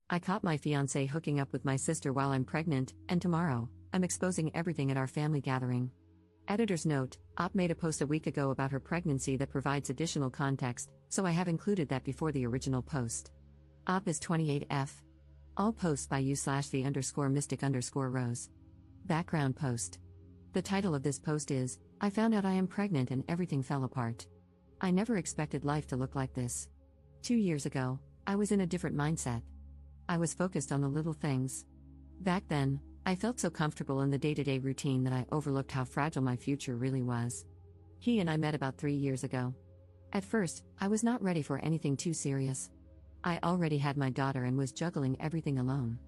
I caught my fiancé hooking up with my sister while I'm pregnant, and tomorrow, I'm exposing everything at our family gathering. Editor's note: Op made a post a week ago about her pregnancy that provides additional context, so I have included that before the original post. Op is 28F. All posts by u/the_mystic_rose. Background post. The title of this post is, I found out I am pregnant and everything fell apart. I never expected life to look like this. 2 years ago, I was in a different mindset. I was focused on the little things. Back then, I felt so comfortable in the day-to-day routine that I overlooked how fragile my future really was. He and I met about 3 years ago. At first, I was not ready for anything too serious. I already had my daughter and was juggling everything alone.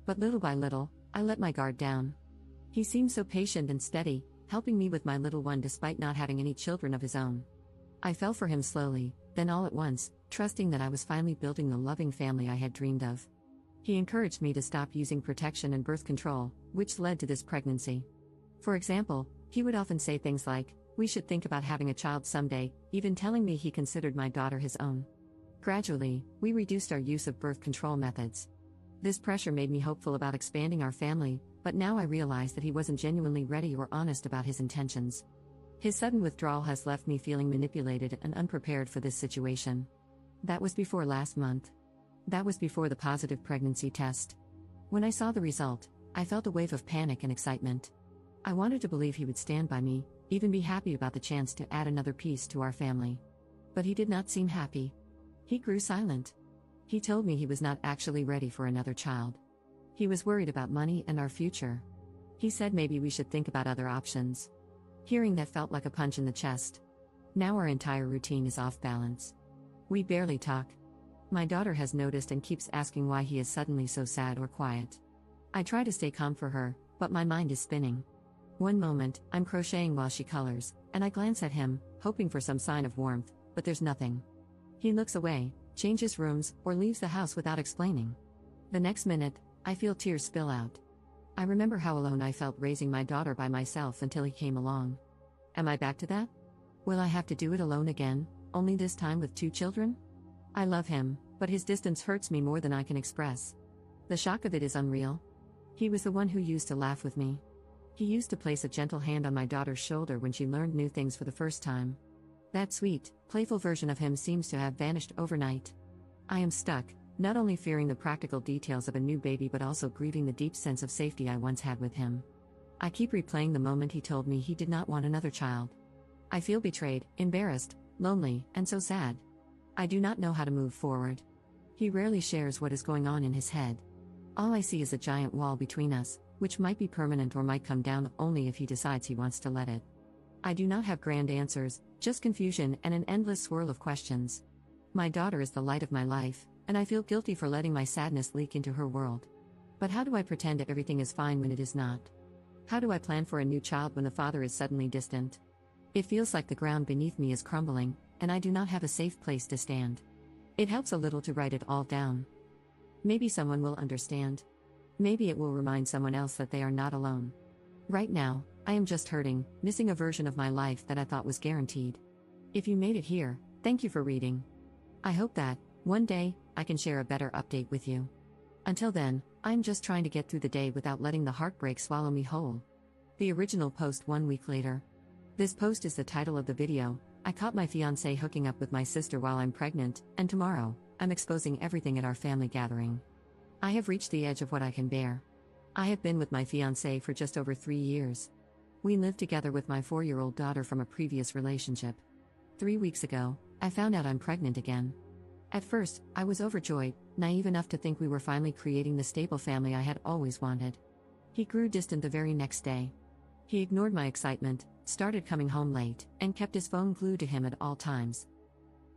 But little by little, I let my guard down. He seemed so patient and steady, helping me with my little one despite not having any children of his own. I fell for him slowly, then all at once, trusting that I was finally building the loving family I had dreamed of. He encouraged me to stop using protection and birth control, which led to this pregnancy. For example, he would often say things like, "We should think about having a child someday," even telling me he considered my daughter his own. Gradually, we reduced our use of birth control methods. This pressure made me hopeful about expanding our family, but now I realize that he wasn't genuinely ready or honest about his intentions. His sudden withdrawal has left me feeling manipulated and unprepared for this situation. That was before last month. That was before the positive pregnancy test. When I saw the result, I felt a wave of panic and excitement. I wanted to believe he would stand by me, even be happy about the chance to add another piece to our family. But he did not seem happy. He grew silent. He told me he was not actually ready for another child. He was worried about money and our future. He said maybe we should think about other options. Hearing that felt like a punch in the chest. Now our entire routine is off balance. We barely talk. My daughter has noticed and keeps asking why he is suddenly so sad or quiet. I try to stay calm for her, but my mind is spinning. One moment, I'm crocheting while she colors, and I glance at him, hoping for some sign of warmth, but there's nothing. He looks away, changes rooms, or leaves the house without explaining. The next minute, I feel tears spill out. I remember how alone I felt raising my daughter by myself until he came along. Am I back to that? Will I have to do it alone again, only this time with 2 children? I love him, but his distance hurts me more than I can express. The shock of it is unreal. He was the one who used to laugh with me. He used to place a gentle hand on my daughter's shoulder when she learned new things for the first time. That sweet, playful version of him seems to have vanished overnight. I am stuck, not only fearing the practical details of a new baby but also grieving the deep sense of safety I once had with him. I keep replaying the moment he told me he did not want another child. I feel betrayed, embarrassed, lonely, and so sad. I do not know how to move forward. He rarely shares what is going on in his head. All I see is a giant wall between us, which might be permanent or might come down only if he decides he wants to let it. I do not have grand answers, just confusion and an endless swirl of questions. My daughter is the light of my life, and I feel guilty for letting my sadness leak into her world. But how do I pretend that everything is fine when it is not? How do I plan for a new child when the father is suddenly distant? It feels like the ground beneath me is crumbling, and I do not have a safe place to stand. It helps a little to write it all down. Maybe someone will understand. Maybe it will remind someone else that they are not alone. Right now, I am just hurting, missing a version of my life that I thought was guaranteed. If you made it here, thank you for reading. I hope that, one day, I can share a better update with you. Until then, I'm just trying to get through the day without letting the heartbreak swallow me whole. The original post 1 week later. This post is the title of the video. I caught my fiancé hooking up with my sister while I'm pregnant, and tomorrow, I'm exposing everything at our family gathering. I have reached the edge of what I can bear. I have been with my fiancé for just over 3 years. We lived together with my 4-year-old daughter from a previous relationship. 3 weeks ago, I found out I'm pregnant again. At first, I was overjoyed, naive enough to think we were finally creating the stable family I had always wanted. He grew distant the very next day. He ignored my excitement, started coming home late, and kept his phone glued to him at all times.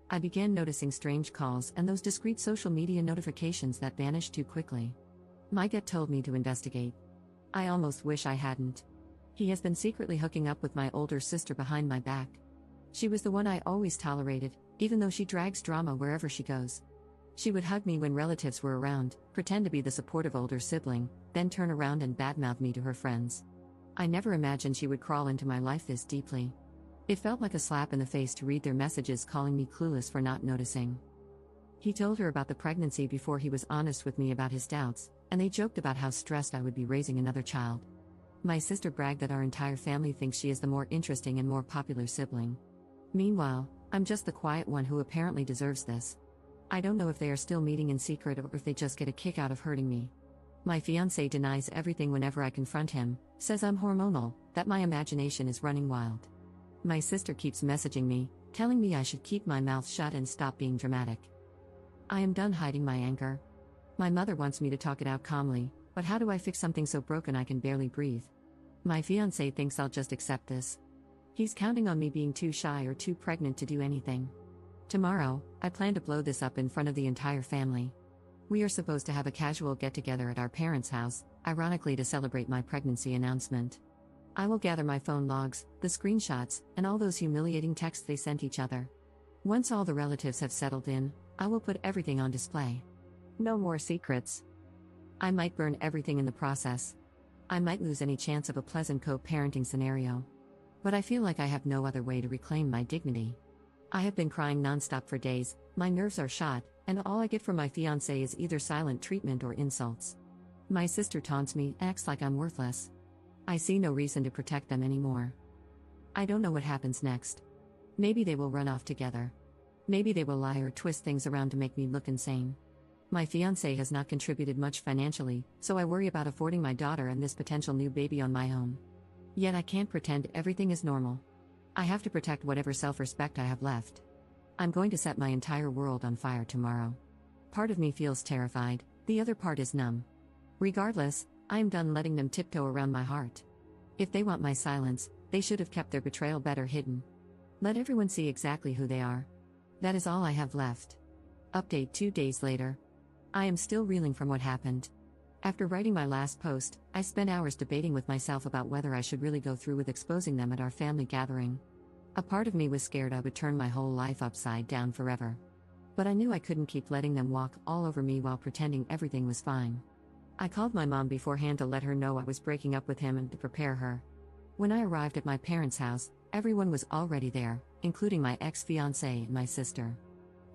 I began noticing strange calls and those discreet social media notifications that vanished too quickly. My gut told me to investigate. I almost wish I hadn't. He has been secretly hooking up with my older sister behind my back. She was the one I always tolerated, even though she drags drama wherever she goes. She would hug me when relatives were around, pretend to be the supportive older sibling, then turn around and badmouth me to her friends. I never imagined she would crawl into my life this deeply. It felt like a slap in the face to read their messages calling me clueless for not noticing. He told her about the pregnancy before he was honest with me about his doubts, and they joked about how stressed I would be raising another child. My sister bragged that our entire family thinks she is the more interesting and more popular sibling. Meanwhile, I'm just the quiet one who apparently deserves this. I don't know if they are still meeting in secret or if they just get a kick out of hurting me. My fiancé denies everything whenever I confront him, says I'm hormonal, that my imagination is running wild. My sister keeps messaging me, telling me I should keep my mouth shut and stop being dramatic. I am done hiding my anger. My mother wants me to talk it out calmly, but how do I fix something so broken I can barely breathe? My fiancé thinks I'll just accept this. He's counting on me being too shy or too pregnant to do anything. Tomorrow, I plan to blow this up in front of the entire family. We are supposed to have a casual get-together at our parents' house, ironically to celebrate my pregnancy announcement. I will gather my phone logs, the screenshots, and all those humiliating texts they sent each other. Once all the relatives have settled in, I will put everything on display. No more secrets. I might burn everything in the process. I might lose any chance of a pleasant co-parenting scenario. But I feel like I have no other way to reclaim my dignity. I have been crying nonstop for days, my nerves are shot, and all I get from my fiancé is either silent treatment or insults. My sister taunts me, acts like I'm worthless. I see no reason to protect them anymore. I don't know what happens next. Maybe they will run off together. Maybe they will lie or twist things around to make me look insane. My fiancé has not contributed much financially, so I worry about affording my daughter and this potential new baby on my own. Yet I can't pretend everything is normal. I have to protect whatever self-respect I have left. I'm going to set my entire world on fire tomorrow. Part of me feels terrified, the other part is numb. Regardless, I am done letting them tiptoe around my heart. If they want my silence, they should have kept their betrayal better hidden. Let everyone see exactly who they are. That is all I have left. Update 2 days later. I am still reeling from what happened. After writing my last post, I spent hours debating with myself about whether I should really go through with exposing them at our family gathering. A part of me was scared I would turn my whole life upside down forever. But I knew I couldn't keep letting them walk all over me while pretending everything was fine. I called my mom beforehand to let her know I was breaking up with him and to prepare her. When I arrived at my parents' house, everyone was already there, including my ex-fiancé and my sister.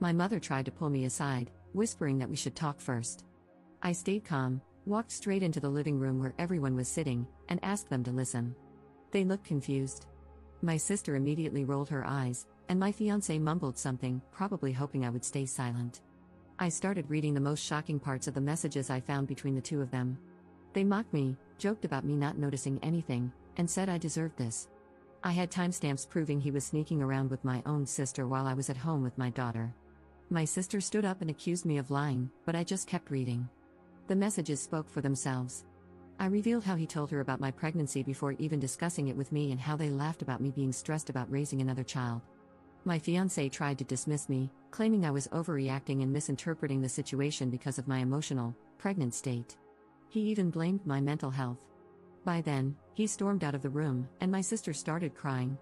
My mother tried to pull me aside, whispering that we should talk first. I stayed calm, walked straight into the living room where everyone was sitting, and asked them to listen. They looked confused. My sister immediately rolled her eyes, and my fiancé mumbled something, probably hoping I would stay silent. I started reading the most shocking parts of the messages I found between the two of them. They mocked me, joked about me not noticing anything, and said I deserved this. I had timestamps proving he was sneaking around with my own sister while I was at home with my daughter. My sister stood up and accused me of lying, but I just kept reading. The messages spoke for themselves. I revealed how he told her about my pregnancy before even discussing it with me and how they laughed about me being stressed about raising another child. My fiancé tried to dismiss me, claiming I was overreacting and misinterpreting the situation because of my emotional, pregnant state. He even blamed my mental health. By then, he stormed out of the room, and my sister started crying.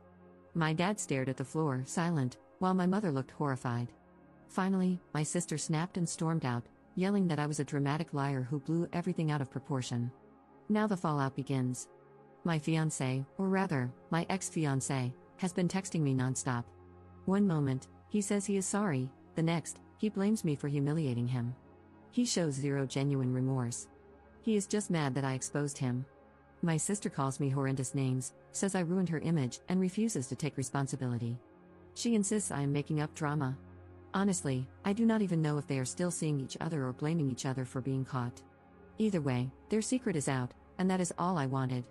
My dad stared at the floor, silent, while my mother looked horrified. Finally, my sister snapped and stormed out, yelling that I was a dramatic liar who blew everything out of proportion. Now the fallout begins. My fiancé, or rather, my ex-fiancé, has been texting me nonstop. One moment, he says he is sorry, the next, he blames me for humiliating him. He shows zero genuine remorse. He is just mad that I exposed him. My sister calls me horrendous names, says I ruined her image, and refuses to take responsibility. She insists I am making up drama. Honestly, I do not even know if they are still seeing each other or blaming each other for being caught. Either way, their secret is out, and that is all I wanted.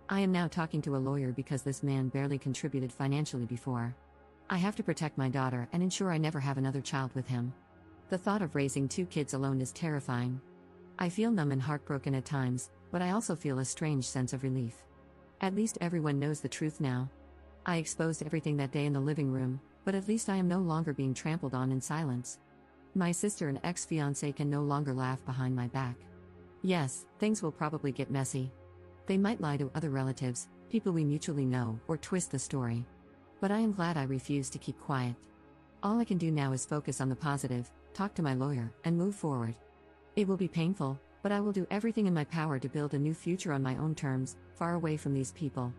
I am now talking to a lawyer because this man barely contributed financially before. I have to protect my daughter and ensure I never have another child with him. The thought of raising 2 kids alone is terrifying. I feel numb and heartbroken at times, but I also feel a strange sense of relief. At least everyone knows the truth now. I exposed everything that day in the living room, but at least I am no longer being trampled on in silence. My sister and ex-fiancé can no longer laugh behind my back. Yes, things will probably get messy. They might lie to other relatives, people we mutually know, or twist the story. But I am glad I refused to keep quiet. All I can do now is focus on the positive, talk to my lawyer, and move forward. It will be painful, but I will do everything in my power to build a new future on my own terms, far away from these people.